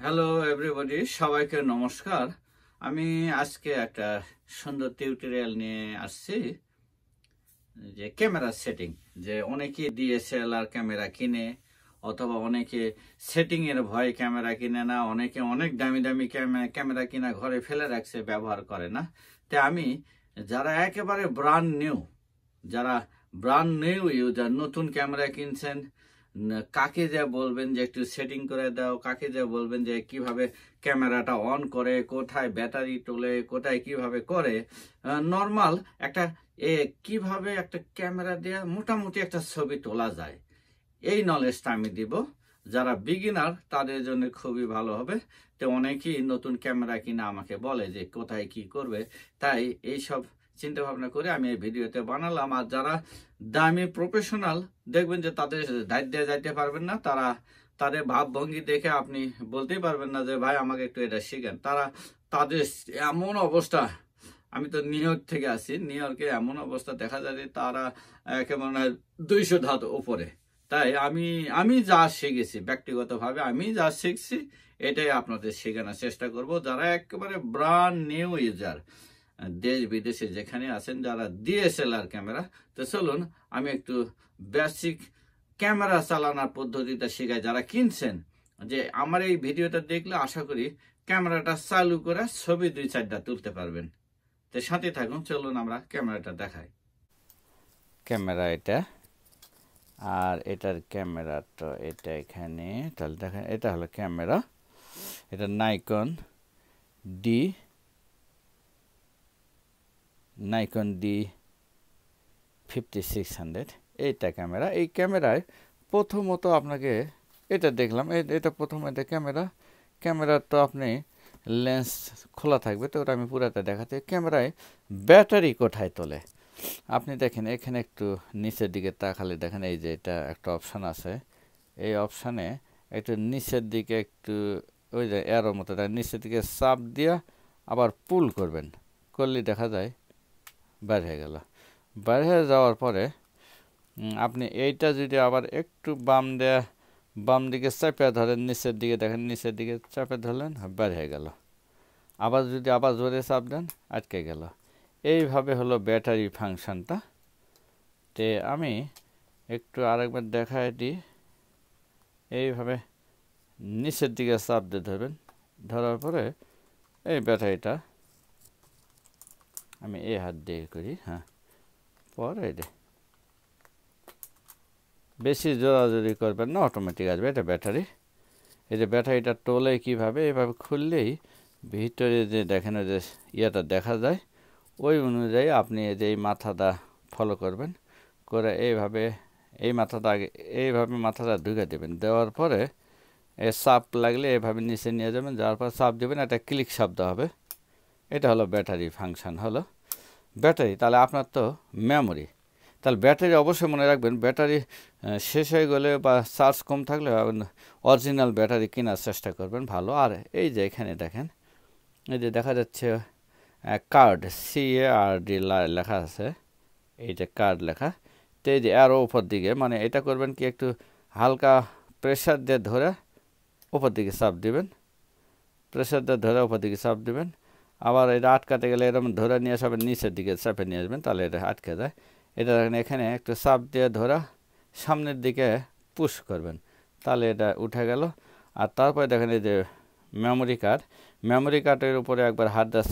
Hello everybody, সবাইকে নমস্কার। আমি আজকে একটা সুন্দর টিউটোরিয়াল নিয়ে আসছি যে ক্যামেরা সেটিং। যে অনেকে ডিএসএলআর ক্যামেরা কিনে অথবা অনেকে সেটিং এর ভয়ে ক্যামেরা কিনে না, অনেকে অনেক দামি দামি ক্যামেরা কিনা ঘরে ফেলে রাখছে, ব্যবহার করে না। তো আমি যারা একেবারে ব্রান্ড নিউ ইউজার, নতুন ক্যামেরা কিনছেন, কাকে যা বলবেন যে একটু সেটিং করে দাও, কাকে যা বলবেন যে কিভাবে ক্যামেরাটা অন করে, কোথায় ব্যাটারি তোলে, কোথায় কিভাবে করে, নর্মাল একটা কিভাবে একটা ক্যামেরা দিয়ে মোটামুটি একটা ছবি তোলা যায়, এই নলেজটা আমি দিব। যারা বিগিনার তাদের জন্য খুবই ভালো হবে। তো অনেকেই নতুন ক্যামেরা কিনা আমাকে বলে যে কোথায় কি করবে, তাই এইসব চিন্তা ভাবনা করে আমি এই ভিডিওতে বানালাম। আর যারা দামি প্রফেশনাল, দেখবেন যে তাদের দায়িত্ব দিয়ে যাইতে পারবেন না, তাদের ভাবভঙ্গি দেখে আপনি বলতেই পারবেন না যে ভাই আমাকে একটু এটা শিখেন। তাদের এমন অবস্থা, আমি তো নিউ ইয়র্ক থেকে আসি, নিউ ইয়র্কে এমন অবস্থা দেখা যায় যে তারা কেমন 200 ধাপ উপরে। তাই আমি যা শিখেছি ব্যক্তিগতভাবে, আমি যা শিখছি এটাই আপনাদের শেখানোর চেষ্টা করব। যারা একেবারে ব্রান্ড নিউ ইউজার, দেশ বিদেশে যেখানে আছেন, যারা ডিএসএলআর ক্যামেরা, তো চলুন আমি একটু বেসিক ক্যামেরা চালানোর পদ্ধতিটা শেখাই। যারা কিনছেন, যে আমার এই ভিডিওটা দেখলে আশা করি ক্যামেরাটা চালু করে ছবি 2-4টা তুলতে পারবেন। তো সাথে থাকুন, চলুন আমরা ক্যামেরাটা দেখাই। ক্যামেরা এটা, আর এটার ক্যামেরাটা এটা এখানে, তাহলে দেখেন এটা হলো ক্যামেরা। এটা নাইকন ডি 5600 এইটা ক্যামেরা। এই ক্যামেরায় প্রথমত আপনাকে এটা দেখলাম, এটা প্রথম, এটা ক্যামেরা তো আপনি লেন্স খোলা থাকবে, তো ওটা আমি পুরাটা দেখাতে। ক্যামেরায় ব্যাটারি কোথায় তোলে আপনি দেখেন, এখানে একটু নিচের দিকে তাকালে দেখেন এই যে এটা একটা অপশান আছে, এই অপশানে একটু নিচের দিকে একটু ওই যে অ্যারো মতো নিচের দিকে চাপ দিয়া আবার পুল করবেন, করলে দেখা যায় বাইরে হয়ে গেল। বাইরে হয়ে যাওয়ার পরে আপনি এইটা যদি আবার একটু বাম দিকে চাপে ধরেন, নিচের দিকে দেখেন, নিচের দিকে চাপে ধরলেন, বাইরে হয়ে গেল। আবার যদি আবার জোরে চাপ দেন, আটকে গেল। এইভাবে হলো ব্যাটারি ফাংশনটা। তে আমি একটু আরেকবার দেখাই দিই। এইভাবে নিচের দিকে চাপ দিয়ে ধরবেন, ধরার পরে এই ব্যাটারিটা আমি এই হাত দিয়ে করি, হ্যাঁ, পরে বেশি জোরাজোরি করবেন না, অটোমেটিক আসবে। এটা ব্যাটারি, এই যে ব্যাটারিটা তোলে কীভাবে, এইভাবে খুললেই ভিতরে যে দেখেন ওই যে ইয়েটা দেখা যায়, ওই অনুযায়ী আপনি এই যে এই মাথাটা ফলো করবেন, করে এইভাবে এই মাথাটা আগে এইভাবে মাথাটা ঢুকে দেবেন। দেওয়ার পরে এই চাপ লাগলে এইভাবে নিচে নিয়ে যাবেন, যাওয়ার পর চাপ দেবেন, একটা ক্লিক শব্দ হবে। এটা হলো ব্যাটারি ফাংশন, হলো ব্যাটারি। তাহলে আপনার তো মেমোরি, তাহলে ব্যাটারি অবশ্যই মনে রাখবেন, ব্যাটারি শেষ হয়ে গেলে বা চার্জ কম থাকলে অরিজিনাল ব্যাটারি কেনার চেষ্টা করবেন ভালো। আর এই যে এখানে দেখেন, এই যে দেখা যাচ্ছে কার্ড, CARD লেখা আছে, এই যে কার্ড লেখা। তো এই যে আরও উপর দিকে, মানে এটা করবেন কি, একটু হালকা প্রেশার দিয়ে ধরে উপর দিকে চাপ দিবেন, প্রেশার দিয়ে ধরে উপর দিকে চাপ দিবেন। আবার এটা আটকাতে গেলে এরকম ধরে নিয়ে আসবেন, নিচের দিকে চাপে নিয়ে আসবেন, তাহলে এটা আটকে যায়। এটা দেখেন এখানে একটু চাপ দিয়ে ধরা সামনের দিকে পুশ করবেন, তাহলে এটা উঠে গেল। আর তারপরে দেখেন এই যে মেমোরি কার্ডের উপরে একবার হাত দিয়ে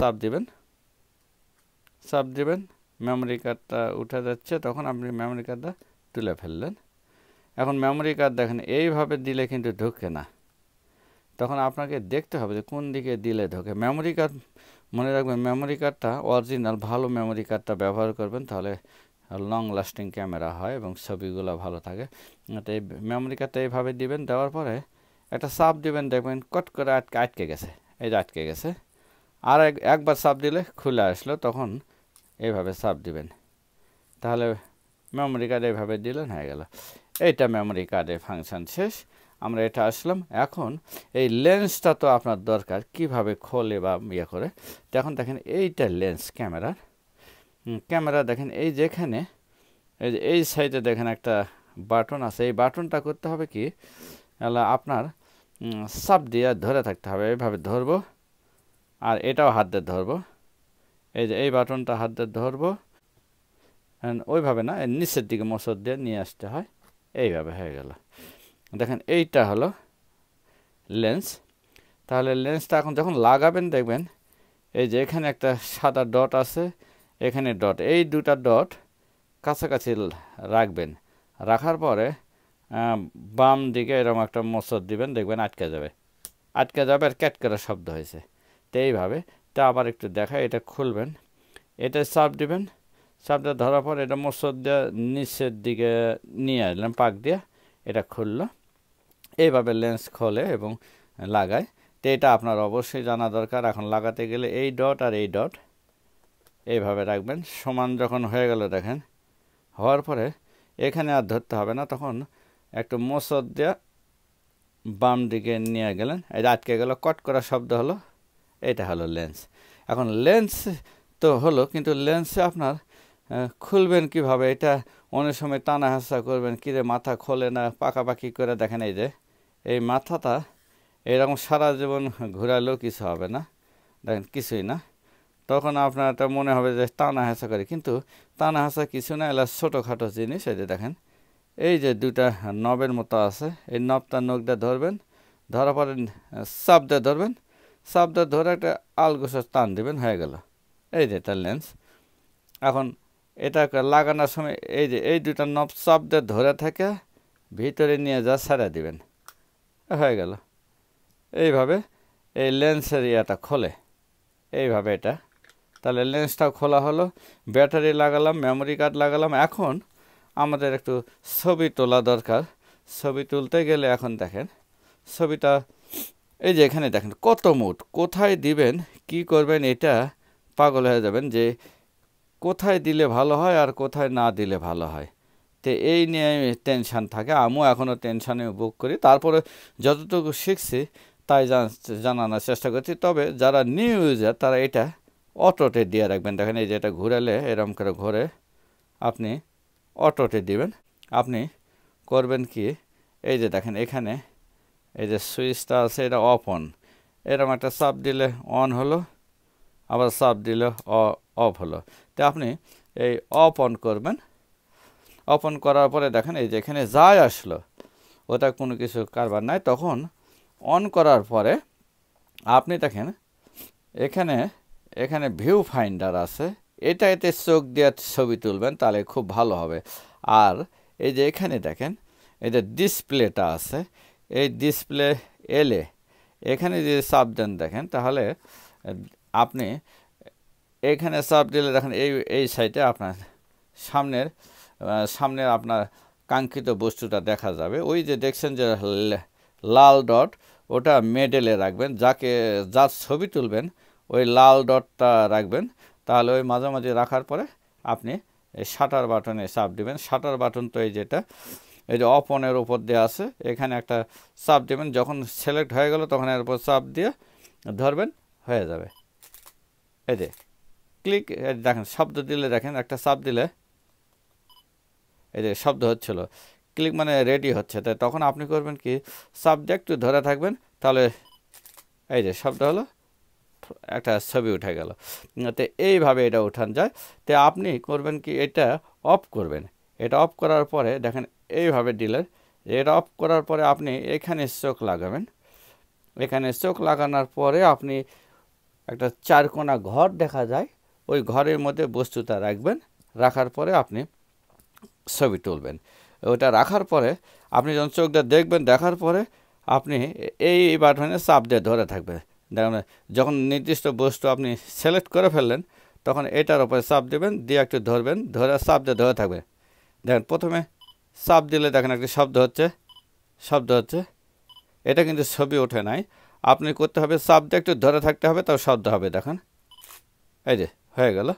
চাপ দিবেন, মেমোরি কার্ডটা উঠে যাচ্ছে, তখন আপনি মেমোরি কার্ডটা তুলে ফেললেন। এখন মেমোরি কার্ড দেখেন এইভাবে দিলে কিন্তু ঢুকে না, তখন আপনাকে দেখতে হবে যে কোন দিকে দিলে ঢোকে। মেমোরি কার্ড মনে রাখবেন, মেমোরি কার্ডটা অরিজিনাল ভালো মেমোরি কার্ডটা ব্যবহার করবেন, তাহলে লং লাস্টিং ক্যামেরা হয় এবং ছবিগুলো ভালো থাকে। তো এই মেমোরি কার্ডটা এইভাবে দিবেন, দেওয়ার পরে একটা চাপ দিবেন, দেখবেন কট করে আটকে গেছে, এই যে আটকে গেছে। আর একবার চাপ দিলে খুলে আসলো, তখন এইভাবে চাপ দিবেন, তাহলে মেমোরি কার্ড এইভাবে দিলেন, হয়ে গেল। এইটা মেমোরি কার্ডের ফাংশন শেষ। আমরা এটা আসলাম। এখন এই লেন্সটা তো আপনার দরকার, কিভাবে খোলে বা ইয়ে করে। এখন দেখেন এইটা লেন্স ক্যামেরা দেখেন, এই যেখানে এই যে এই সাইডে দেখেন একটা বাটন আছে, এই বাটনটা করতে হবে কি, আপনার চাপ দিয়ে ধরে থাকতে হবে, এইভাবে ধরবো আর এটাও হাত দিয়ে ধরবো, এই যে এই বাটনটা হাত দিয়ে ধরবো, ওইভাবে না নিচের দিকে মোচড় দিয়ে নিয়ে আসতে হয়, এইভাবে হয়ে গেল। দেখেন এইটা হলো লেন্স। তাহলে লেন্সটা এখন যখন লাগাবেন দেখবেন এই যে এখানে একটা সাদা ডট আছে, এখানে ডট, এই দুটা ডট কাছাকাছি রাখবেন। রাখার পরে বাম দিকে এরকম একটা মোচড় দিবেন, দেখবেন আটকে যাবে, আটকে যাবে আর ক্যাট করে শব্দ হয়েছে। তো এইভাবে, তা আবার একটু দেখা, এটা খুলবেন, এটা চাপ দিবেন, চাপ দিয়ে ধরার পর এটা মোচড় দিয়ে নিচের দিকে নিয়ে আসলাম পাক দিয়ে, এটা খুললো। এইভাবে লেন্স খোলে এবং লাগায়। তো এটা আপনার অবশ্যই জানা দরকার। এখন লাগাতে গেলে এই ডট আর এই ডট এইভাবে রাখবেন, সমান যখন হয়ে গেল দেখেন, হওয়ার পরে এখানে আর ধরতে হবে না, তখন একটু মোচড় দিয়ে বাম দিকে নিয়ে গেলেন, এই আটকে গেল, কট করা শব্দ হলো, এটা হলো লেন্স। এখন লেন্স তো হলো, কিন্তু লেন্সে আপনার খুলবেন কিভাবে, এটা অনেক সময় টানা হাসা করবেন, কিরে মাথা খোলে না, পাকাপাকি করে দেখেন এই যে এই মাথাটা এরকম সারা জীবন ঘোরালেও কিছু হবে না, দেখেন কিছুই না। তখন আপনার এটা মনে হবে যে টানা হাসা করে, কিন্তু টানা হাসা কিছু না, এলা ছোটোখাটো জিনিস। এই যে দেখেন এই যে দুটা নবের মতো আছে, এই নবটা নখ দিয়ে ধরবেন, ধরার পরে চাপ দিয়ে ধরবেন, চাপ দিয়ে ধরে একটা আলগোছা টান দেবেন, হয়ে গেল, এই যে এটা লেন্স। এখন এটা লাগানোর সময় এই যে এই দুটা নব চাপ দিয়ে ধরে থাকে ভিতরে নিয়ে যা ছেড়ে দিবেন, হয়ে গেল। এইভাবে এই লেন্সের ইয়াটা খোলে, এইভাবে এটা। তাহলে লেন্সটাও খোলা হলো, ব্যাটারি লাগালাম, মেমোরি কার্ড লাগালাম। এখন আমাদের একটু ছবি তোলা দরকার। ছবি তুলতে গেলে এখন দেখেন ছবিটা, এই যে এখানে দেখেন কত মুট, কোথায় দিবেন কি করবেন, এটা পাগল হয়ে যাবেন যে কোথায় দিলে ভালো হয় আর কোথায় না দিলে ভালো হয়। তো এই নিয়ে টেনশান থাকে, আমিও এখনও টেনশানে বুক করি, তারপরে যতটুকু শিখছি তাই জানানোর চেষ্টা করছি। তবে যারা নিউ ইউজার তারা এটা অটোতে দিয়ে রাখবেন। দেখেন এই যে এটা ঘুরালে এরম করে ঘোরে, আপনি অটোতে দিবেন। আপনি করবেন কি, এই যে দেখেন এখানে এই যে সুইচটা আছে, এটা অফ অন, এরকম একটা চাপ দিলে অন হলো, আবার চাপ দিলে অফ হলো। তো আপনি এই অফ অন করবেন, অফ অন করার পরে দেখেন এই যে এখানে যাই আসলো, ওটা কোনো কিছু কারবার নাই। তখন অন করার পরে আপনি দেখেন এখানে এখানে ভিউ ফাইন্ডার আছে, এটা এতে চোখ দিয়ে ছবি তুলবেন, তাহলে খুব ভালো হবে। আর এই যে এখানে দেখেন এই যে ডিসপ্লেটা আছে, এই ডিসপ্লে এলে এখানে যদি চাপ দেন দেখেন, তাহলে আপনি এখানে চাপ দিলে দেখেন এই সাইডে আপনার সামনের আপনার কাঙ্ক্ষিত বস্তুটা দেখা যাবে। ওই যে দেখছেন যে লাল ডট, ওটা মেডেলে রাখবেন, যার ছবি তুলবেন ওই লাল ডটটা রাখবেন। তাহলে ওই মাঝামাঝি রাখার পরে আপনি এই শাটার বাটনে চাপ দিবেন। শাটার বাটন তো এই যেটা এই যে অফ অনের উপর দিয়ে আছে, এখানে একটা চাপ দেবেন, যখন সিলেক্ট হয়ে গেল তখন এর উপর চাপ দিয়ে ধরবেন, হয়ে যাবে। এই যে ক্লিক, দেখেন শব্দ দিলে, দেখেন একটা চাপ দিলে এই যে শব্দ হচ্ছিল, ক্লিক মানে রেডি হচ্ছে। তাই তখন আপনি করবেন কি, সাবজেক্ট একটু ধরে থাকবেন, তাহলে এই যে শব্দ হলো, একটা ছবি উঠে গেল। তো এইভাবে এটা উঠান যায়। তো আপনি করবেন কি, এটা অফ করবেন, এটা অফ করার পরে দেখেন এইভাবে দিলেন, এটা অফ করার পরে আপনি এখানে চোখ লাগাবেন। এখানে চোখ লাগানোর পরে আপনি একটা চারকোনা ঘর দেখা যায়, ওই ঘরের মধ্যে বস্তুটা রাখবেন। রাখার পরে আপনি ছবি তুলবেন। ওটা রাখার পরে আপনি যখন চোখটা দেখবেন, দেখার পরে আপনি এই বাটনে চাপ দিয়ে ধরে থাকবেন। দেখুন যখন নির্দিষ্ট বস্তু আপনি সিলেক্ট করে ফেললেন, তখন এটার উপরে চাপ দেবেন, দিয়ে একটু ধরবেন, ধরে চাপ দিয়ে ধরে থাকবেন। দেখেন প্রথমে চাপ দিলে দেখেন একটি শব্দ হচ্ছে, এটা কিন্তু ছবি ওঠে নাই। আপনি করতে হবে চাপ দিয়ে একটু ধরে থাকতে হবে, তাও শব্দ হবে। দেখেন এই যে হয়ে গেল,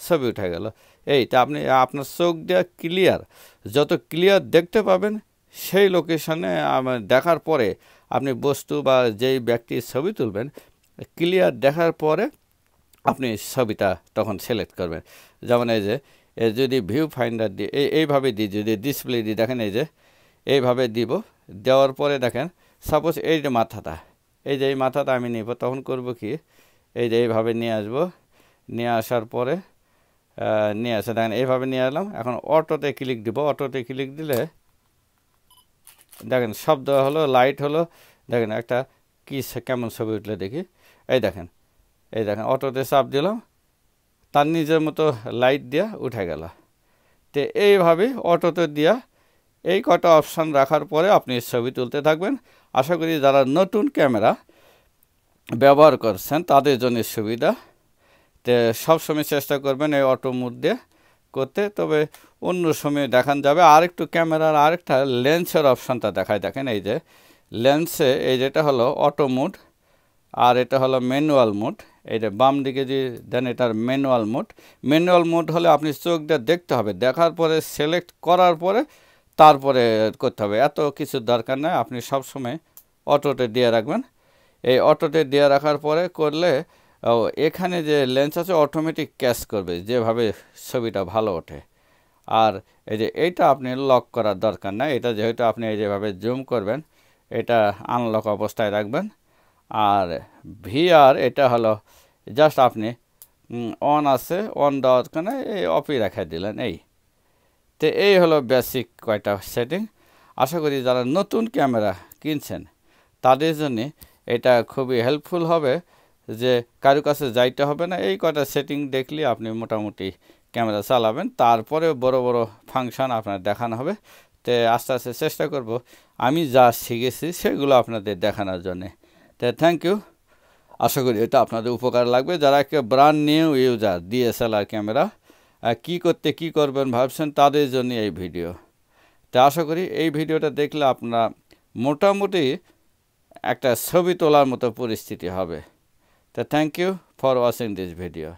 ছবি উঠে গেল। এইটা আপনি আপনার চোখ দিয়ে ক্লিয়ার, যত ক্লিয়ার দেখতে পাবেন সেই লোকেশনে দেখার পরে আপনি বস্তু বা যেই ব্যক্তির ছবি তুলবেন, ক্লিয়ার দেখার পরে আপনি ছবিটা তখন সিলেক্ট করবেন। যেমন এই যে যদি ভিউ ফাইন্ডার দিয়ে এইভাবে দিই, যদি ডিসপ্লে দিই, দেখেন এই যে এইভাবে দিব, দেওয়ার পরে দেখেন সাপোজ এই যে মাথাটা, এই যে এই মাথাটা আমি নিব, তখন করব কি, এই যে এইভাবে নিয়ে আসবো, নিয়ে আসার পরে নিয়ে আসে দেখেন এইভাবে নিয়ে এলাম। এখন অটোতে ক্লিক দিব, অটোতে ক্লিক দিলে দেখেন শব্দ হলো, লাইট হলো, দেখেন একটা কি কেমন ছবি উঠলে দেখি, এই দেখেন অটোতে চাপ দিলাম, তার নিজের মতো লাইট দিয়া উঠে গেল। তো এইভাবে অটোতে দিয়া এই কটা অপশান রাখার পরে আপনি ছবি তুলতে থাকবেন। আশা করি যারা নতুন ক্যামেরা ব্যবহার করছেন তাদের জন্য সুবিধা। তো সবসময় চেষ্টা করবেন এই অটো মোড দিয়ে করতে, তবে অন্য সময় দেখান যাবে। আরেকটু ক্যামেরার আরেকটা লেন্সের অপশানটা দেখায়, দেখেন এই যে লেন্সে এই যেটা হলো অটো মোড, আর এটা হলো ম্যানুয়াল মোড। এই যে বাম দিকে যে দেন এটার ম্যানুয়াল মোড। ম্যানুয়াল মোড হলে আপনি চোখ দিয়ে দেখতে হবে, দেখার পরে সিলেক্ট করার পরে তারপরে করতে হবে, এত কিছু দরকার নেই। আপনি সবসময় অটোতে দিয়ে রাখবেন। এই অটোতে দিয়ে রাখার পরে করলে এখানে যে লেন্স আছে অটোমেটিক ক্যাচ করবে, যেভাবে ছবিটা ভালো ওঠে। আর এই যে এইটা আপনি লক করার দরকার নাই, এটা যেহেতু আপনি এই যেভাবে জুম করবেন এটা আনলক অবস্থায় রাখবেন। আর ভিআর এটা হলো জাস্ট আপনি অন আছে, অন দেওয়ার কারণে এই অফই রেখে দিলেন। তো এই হলো বেসিক কয়টা সেটিং। আশা করি যারা নতুন ক্যামেরা কিনছেন তাদের জন্য এটা খুবই হেল্পফুল হবে, যে কারো কাছে যাইতে হবে না, এই কয়টা সেটিং দেখলে আপনি মোটামুটি ক্যামেরা চালাবেন। তারপরে বড় বড় ফাংশন আপনার দেখানো হবে। তো আস্তে আস্তে চেষ্টা করব আমি যা শিখেছি সেগুলো আপনাদের দেখানোর জন্যে। তো থ্যাংক ইউ। আশা করি এটা আপনাদের উপকার লাগবে। যারা একটা brand new user DSLR camera কী করবেন ভাবছেন তাদের জন্য এই ভিডিও। তো আশা করি এই ভিডিওটা দেখলে আপনারা মোটামুটি একটা ছবি তোলার মতো পরিস্থিতি হবে। তো thank you for watching this video.